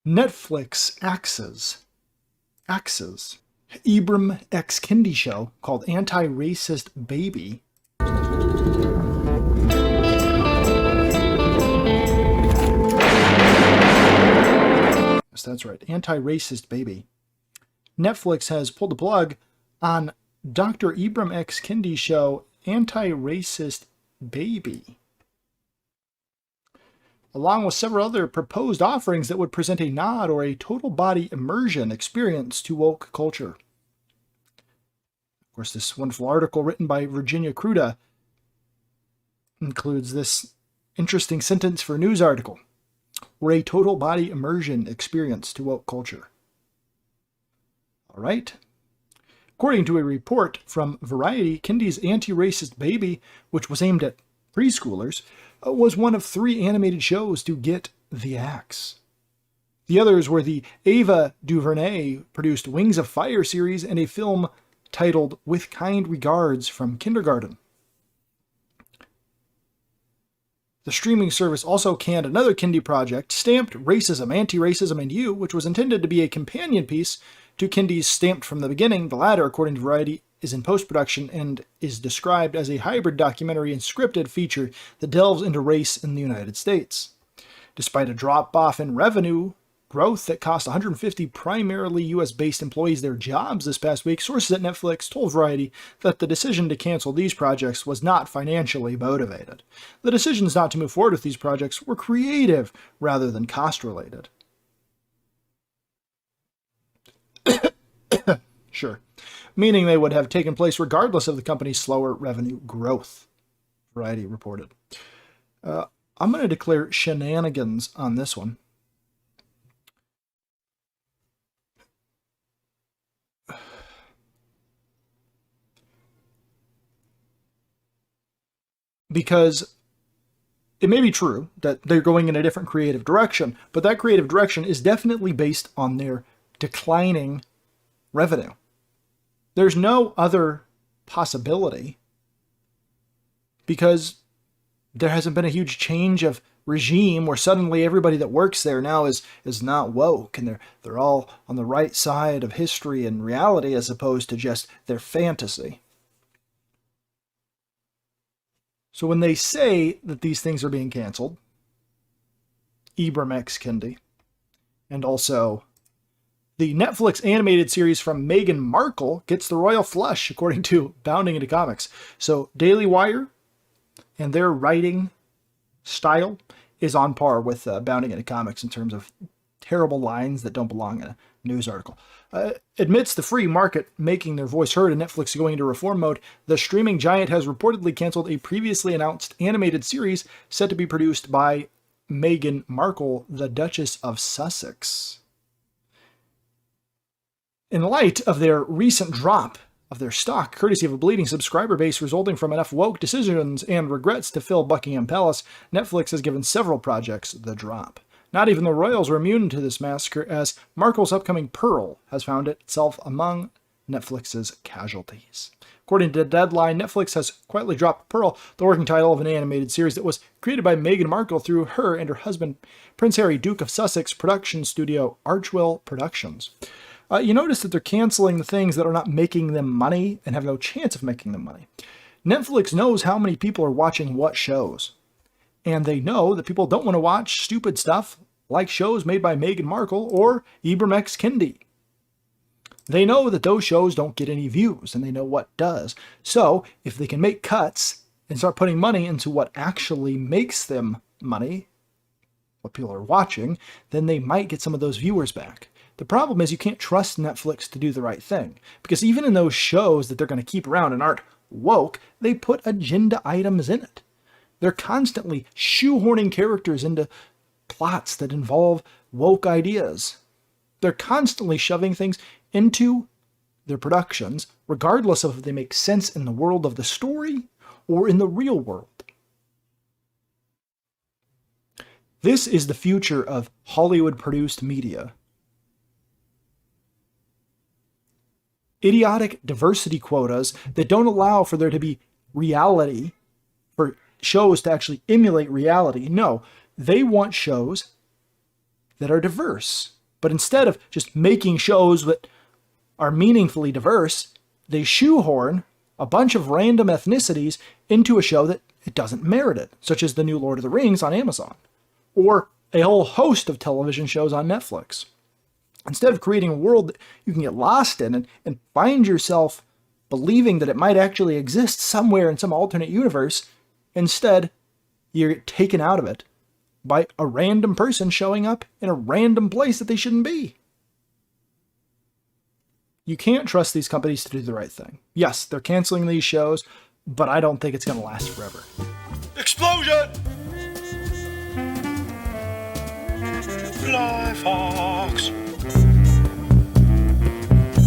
Netflix axes Ibram X. Kendi show called Anti-Racist Baby. Yes, that's right. Anti-Racist Baby. Netflix has pulled the plug on Dr. Ibram X. Kendi's show Anti-Racist Baby, along with several other proposed offerings that would present a nod or a total body immersion experience to woke culture. Of course, this wonderful article written by Virginia Kruta includes this interesting sentence for a news article, or a total body immersion experience to woke culture. All right. According to a report from Variety, Kendi's Anti-Racist Baby, which was aimed at preschoolers, was one of 3 animated shows to get the axe. The others were the Ava DuVernay-produced Wings of Fire series and a film titled With Kind Regards from Kindergarten. The streaming service also canned another Kendi project, Stamped Racism, Anti-Racism, and You, which was intended to be a companion piece to Kendi's Stamped from the Beginning. The latter, according to Variety, is in post-production and is described as a hybrid documentary and scripted feature that delves into race in the United States. Despite a drop-off in revenue growth that cost 150 primarily U.S.-based employees their jobs this past week, sources at Netflix told Variety that the decision to cancel these projects was not financially motivated. The decisions not to move forward with these projects were creative rather than cost-related. Sure. Meaning they would have taken place regardless of the company's slower revenue growth, Variety reported. I'm going to declare shenanigans on this one. Because it may be true that they're going in a different creative direction, but that creative direction is definitely based on their declining revenue. There's no other possibility because there hasn't been a huge change of regime where suddenly everybody that works there now is not woke and they're all on the right side of history and reality as opposed to just their fantasy. So when they say that these things are being canceled, Ibram X. Kendi, and also the Netflix animated series from Meghan Markle gets the royal flush, according to Bounding Into Comics. So Daily Wire and their writing style is on par with Bounding Into Comics in terms of terrible lines that don't belong in a news article. Admits the free market making their voice heard and Netflix going into reform mode, the streaming giant has reportedly canceled a previously announced animated series set to be produced by Meghan Markle, the Duchess of Sussex. In light of their recent drop of their stock, courtesy of a bleeding subscriber base resulting from enough woke decisions and regrets to fill Buckingham Palace, Netflix has given several projects the drop. Not even the royals are immune to this massacre, as Markle's upcoming Pearl has found itself among Netflix's casualties. According to Deadline, Netflix has quietly dropped Pearl, the working title of an animated series that was created by Meghan Markle through her and her husband, Prince Harry, Duke of Sussex, production studio Archwell Productions. You notice that they're canceling the things that are not making them money and have no chance of making them money. Netflix knows how many people are watching what shows. And they know that people don't want to watch stupid stuff like shows made by Meghan Markle or Ibram X. Kendi. They know that those shows don't get any views, and they know what does. So if they can make cuts and start putting money into what actually makes them money, what people are watching, then they might get some of those viewers back. The problem is you can't trust Netflix to do the right thing, because even in those shows that they're going to keep around and aren't woke, they put agenda items in it. They're constantly shoehorning characters into plots that involve woke ideas. They're constantly shoving things into their productions, regardless of if they make sense in the world of the story or in the real world. This is the future of Hollywood-produced media. Idiotic diversity quotas that don't allow for there to be reality, for shows to actually emulate reality. No, they want shows that are diverse. But instead of just making shows that are meaningfully diverse, they shoehorn a bunch of random ethnicities into a show that it doesn't merit it, such as the new Lord of the Rings on Amazon, or a whole host of television shows on Netflix. Instead of creating a world that you can get lost in and find yourself believing that it might actually exist somewhere in some alternate universe, instead, you're taken out of it by a random person showing up in a random place that they shouldn't be. You can't trust these companies to do the right thing. Yes, they're canceling these shows, but I don't think it's going to last forever. Explosion! Fly Fox!